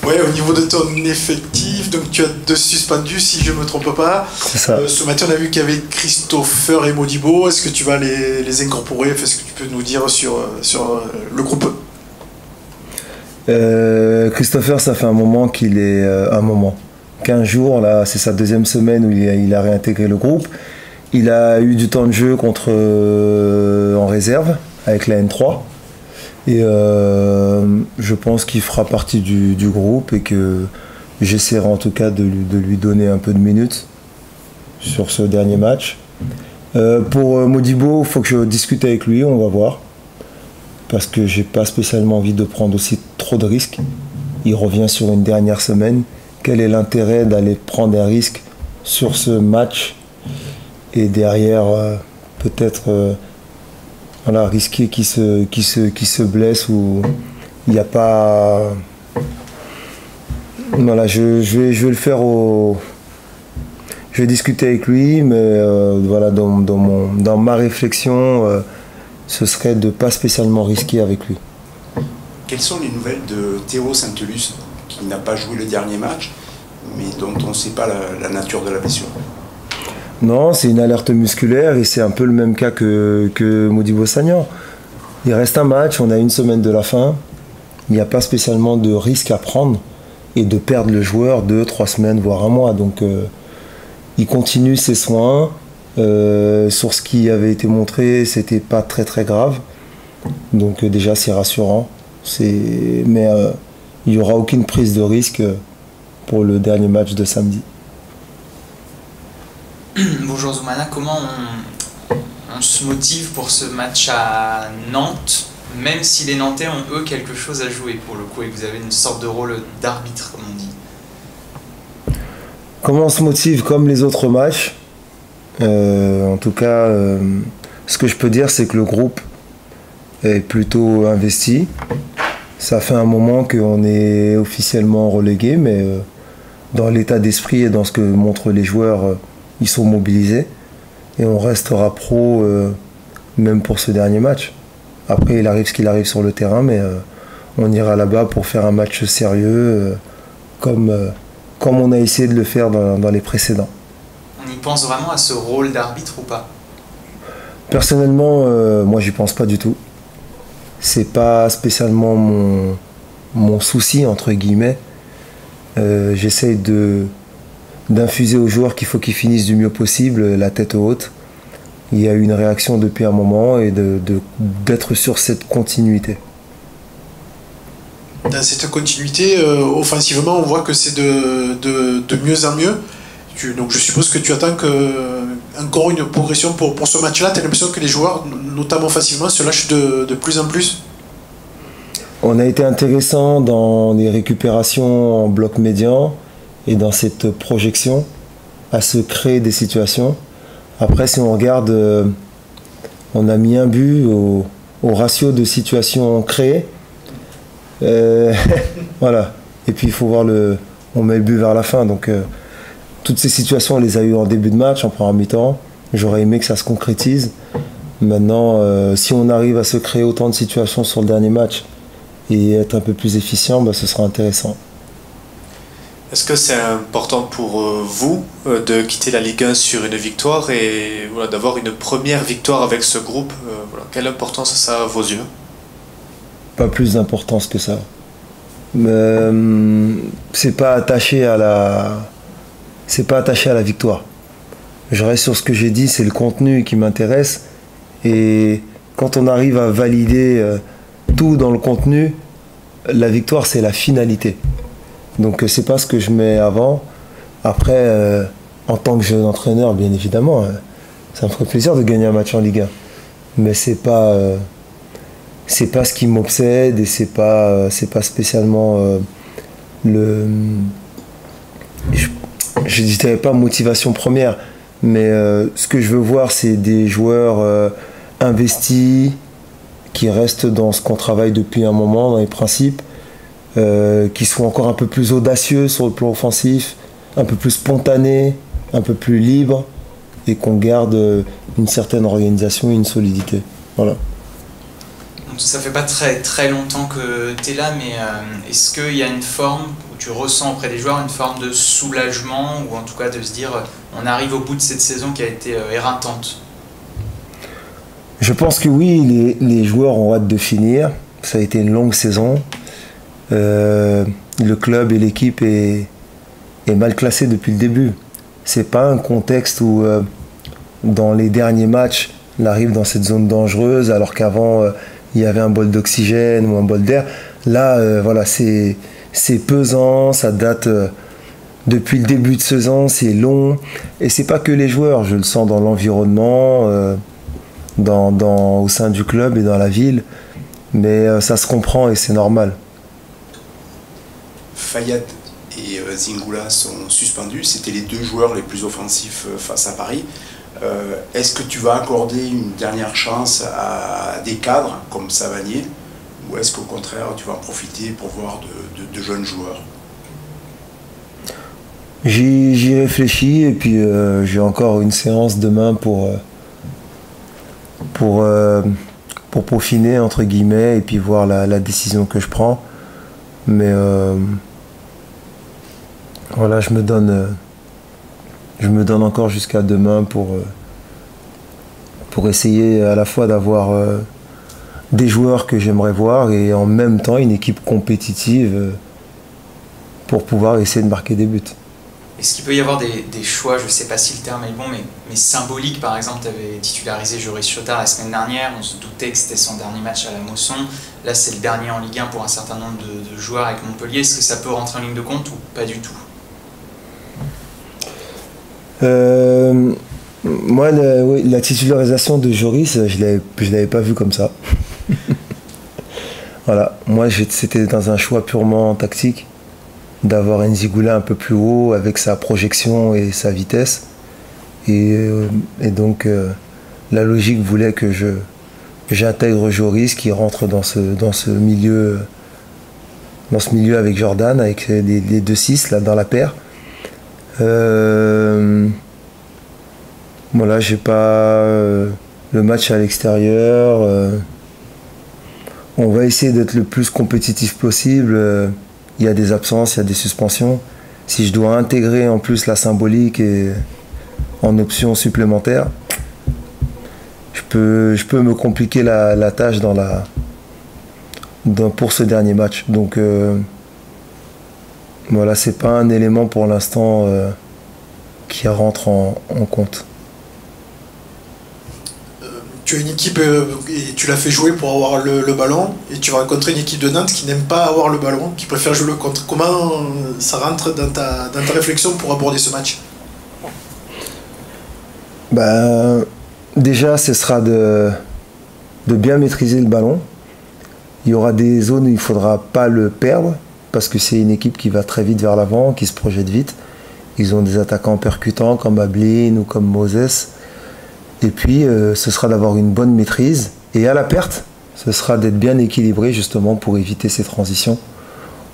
Ouais, au niveau de ton effectif, donc tu as 2 suspendus si je ne me trompe pas. C'est ça. Ce matin, on a vu qu'il y avait Christopher et Modibo. Est-ce que tu vas les incorporer? Est-ce que tu peux nous dire sur le groupe? Christopher, ça fait un moment qu'il est... un moment. 15 jours, là, c'est sa 2e semaine où il a réintégré le groupe. Il a eu du temps de jeu en réserve avec la N3. Et je pense qu'il fera partie du groupe et que j'essaierai en tout cas de lui donner un peu de minutes sur ce dernier match. Pour Modibo, il faut que je discute avec lui, on va voir. Parce que j'ai pas spécialement envie de prendre aussi trop de risques. Il revient sur une dernière semaine. Quel est l'intérêt d'aller prendre un risque sur ce match et derrière peut-être voilà, risquer qu'il se blesse ou il n'y a pas... Voilà, je vais le faire je vais discuter avec lui, mais voilà, dans ma réflexion, ce serait de ne pas spécialement risquer avec lui. Quelles sont les nouvelles de Théo Saint-Elus, qui n'a pas joué le dernier match, mais dont on ne sait pas la nature de la blessure? Non, c'est une alerte musculaire et c'est un peu le même cas que Modibo Sagnan. Il reste un match, on a une semaine de la fin. Il n'y a pas spécialement de risque à prendre et de perdre le joueur 2-3 semaines, voire un mois. Donc il continue ses soins. Sur ce qui avait été montré, c'était pas très très grave. Donc déjà c'est rassurant. Mais il n'y aura aucune prise de risque pour le dernier match de samedi. Bonjour Zoumana, comment on se motive pour ce match à Nantes, même si les Nantais ont eux quelque chose à jouer pour le coup et que vous avez une sorte de rôle d'arbitre comme on dit? Comment on se motive comme les autres matchs? En tout cas, ce que je peux dire, c'est que le groupe est plutôt investi. Ça fait un moment qu'on est officiellement relégué, mais dans l'état d'esprit et dans ce que montrent les joueurs, ils sont mobilisés. Et on restera pro même pour ce dernier match. Après, il arrive ce qu'il arrive sur le terrain, mais on ira là-bas pour faire un match sérieux, comme on a essayé de le faire dans les précédents. On y pense vraiment à ce rôle d'arbitre ou pas? Personnellement, moi j'y pense pas du tout. C'est pas spécialement mon souci, entre guillemets. J'essaye d'infuser aux joueurs qu'il faut qu'ils finissent du mieux possible, la tête haute. Il y a eu une réaction depuis un moment et d'être sur cette continuité. Dans cette continuité, offensivement, on voit que c'est de mieux en mieux. Donc je suppose que tu attends encore une progression pour ce match-là. Tu as l'impression que les joueurs, notamment offensivement, se lâchent de plus en plus? On a été intéressant dans les récupérations en bloc médian et dans cette projection à se créer des situations. Après, si on regarde, on a mis un but au ratio de situations créées. Voilà. Et puis il faut voir on met le but vers la fin. Donc toutes ces situations, on les a eues en début de match, en première mi-temps. J'aurais aimé que ça se concrétise. Maintenant, si on arrive à se créer autant de situations sur le dernier match et être un peu plus efficient, ce sera intéressant. Est-ce que c'est important pour vous de quitter la Ligue 1 sur une victoire et voilà, d'avoir une première victoire avec ce groupe? Voilà. Quelle importance ça a à vos yeux? Pas plus d'importance que ça. C'est pas attaché à la victoire. Je reste sur ce que j'ai dit, c'est le contenu qui m'intéresse. Et quand on arrive à valider tout dans le contenu, la victoire c'est la finalité. Donc c'est pas ce que je mets avant. Après, en tant que jeune entraîneur, bien évidemment, ça me ferait plaisir de gagner un match en Ligue 1. Mais c'est pas ce qui m'obsède et c'est pas spécialement je dirais pas motivation première, mais ce que je veux voir, c'est des joueurs investis qui restent dans ce qu'on travaille depuis un moment, dans les principes. Qui sont encore un peu plus audacieux sur le plan offensif, un peu plus spontanés, un peu plus libres, et qu'on garde une certaine organisation et une solidité. Voilà. On ça fait pas très longtemps que tu es là, mais est-ce qu'il y a une forme où tu ressens auprès des joueurs une forme de soulagement, ou en tout cas de se dire on arrive au bout de cette saison qui a été éreintante? Je pense que oui, les joueurs ont hâte de finir. Ça a été une longue saison. Le club et l'équipe est mal classé depuis le début. C'est pas un contexte où dans les derniers matchs on arrive dans cette zone dangereuse alors qu'avant il y avait un bol d'oxygène ou un bol d'air. Là voilà, c'est pesant, ça date depuis le début de saison, c'est long, et c'est pas que les joueurs, je le sens dans l'environnement, au sein du club et dans la ville, mais ça se comprend et c'est normal. Fayad et Zingula sont suspendus, c'était les deux joueurs les plus offensifs face à Paris. Est-ce que tu vas accorder une dernière chance à des cadres comme Savanier, ou est-ce qu'au contraire tu vas en profiter pour voir de jeunes joueurs? J'y réfléchis, et puis j'ai encore une séance demain pour peaufiner entre guillemets et puis voir la décision que je prends. Mais voilà, je me donne encore jusqu'à demain pour essayer à la fois d'avoir des joueurs que j'aimerais voir et en même temps une équipe compétitive pour pouvoir essayer de marquer des buts. Est-ce qu'il peut y avoir des choix, je ne sais pas si le terme est bon, mais symboliques? Par exemple, tu avais titularisé Joris Chotard la semaine dernière, on se doutait que c'était son dernier match à la Mosson. Là, c'est le dernier en Ligue 1 pour un certain nombre de joueurs avec Montpellier. Est-ce que ça peut rentrer en ligne de compte ou pas du tout? Moi, la titularisation de Joris, je l'avais pas vu comme ça. Voilà, moi c'était dans un choix purement tactique, d'avoir Nzigula un peu plus haut avec sa projection et sa vitesse. Et donc la logique voulait que j'intègre Joris qui rentre dans ce milieu avec Jordan, avec les 2-6 là dans la paire. Voilà, j'ai pas le match à l'extérieur. On va essayer d'être le plus compétitif possible. Il y a des absences, il y a des suspensions. Si je dois intégrer en plus la symbolique et en option supplémentaire, je peux me compliquer la tâche pour ce dernier match. Donc voilà, c'est pas un élément pour l'instant qui rentre en compte. Tu as une équipe et tu l'as fait jouer pour avoir le ballon, et tu vas rencontrer une équipe de Nantes qui n'aime pas avoir le ballon, qui préfère jouer le contre. Comment ça rentre dans ta réflexion pour aborder ce match? Déjà, ce sera de bien maîtriser le ballon. Il y aura des zones où il ne faudra pas le perdre, parce que c'est une équipe qui va très vite vers l'avant, qui se projette vite. Ils ont des attaquants percutants comme Ablin ou comme Moses. Et puis, ce sera d'avoir une bonne maîtrise. Et à la perte, ce sera d'être bien équilibré justement pour éviter ces transitions.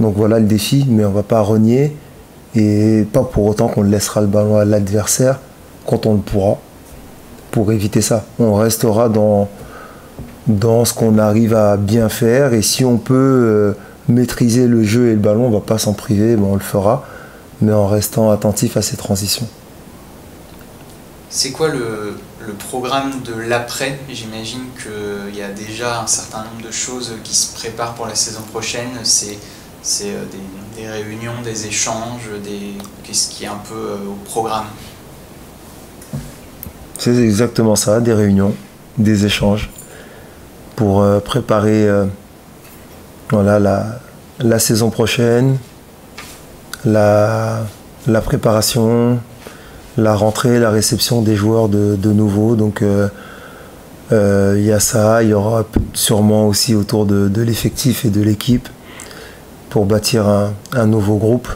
Donc voilà le défi, mais on ne va pas renier. Et pas pour autant qu'on laissera le ballon à l'adversaire quand on le pourra, pour éviter ça. On restera dans ce qu'on arrive à bien faire. Et si on peut maîtriser le jeu et le ballon, on ne va pas s'en priver, on le fera, mais en restant attentif à ces transitions. C'est quoi le programme de l'après? J'imagine qu'il y a déjà un certain nombre de choses qui se préparent pour la saison prochaine. C'est des réunions, des échanges, qu'est-ce qui est un peu au programme? C'est exactement ça, des réunions, des échanges pour préparer voilà, la saison prochaine, la préparation, la rentrée, la réception des joueurs de nouveau. Donc il y a ça, il y aura sûrement aussi autour de l'effectif et de l'équipe pour bâtir un nouveau groupe.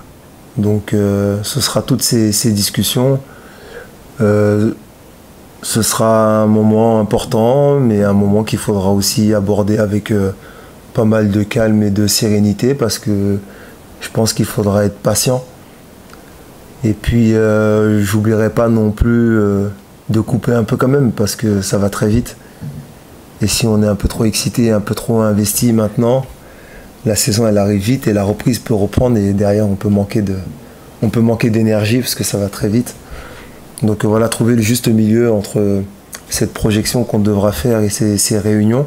Donc ce sera toutes ces discussions. Ce sera un moment important, mais un moment qu'il faudra aussi aborder avec pas mal de calme et de sérénité, parce que je pense qu'il faudra être patient. Et puis j'oublierai pas non plus de couper un peu quand même, parce que ça va très vite. Et si on est un peu trop excité, un peu trop investi maintenant, la saison elle arrive vite et la reprise peut reprendre et derrière on peut manquer d'énergie parce que ça va très vite. Donc voilà, trouver le juste milieu entre cette projection qu'on devra faire et ces réunions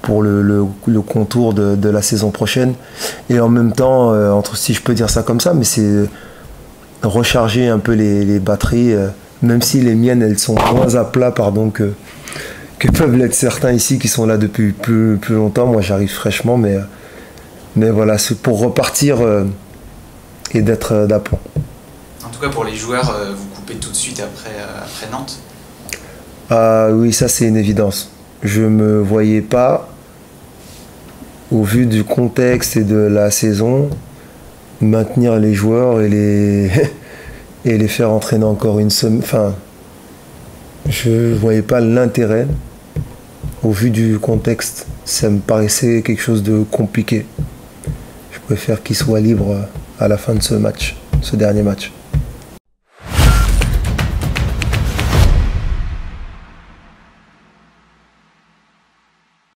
pour le contour de la saison prochaine. Et en même temps, si je peux dire ça comme ça, mais c'est recharger un peu les batteries, même si les miennes elles sont moins à plat que peuvent l'être certains ici qui sont là depuis plus longtemps. Moi j'arrive fraîchement, mais voilà, c'est pour repartir et d'être d'aplomb. En tout cas pour les joueurs, vous coupez tout de suite après Nantes. Ah oui, ça c'est une évidence. Je me voyais pas, au vu du contexte et de la saison, maintenir les joueurs et les faire entraîner encore une semaine. Enfin, je voyais pas l'intérêt. Au vu du contexte, ça me paraissait quelque chose de compliqué. Je préfère qu'ils soient libres à la fin de ce dernier match.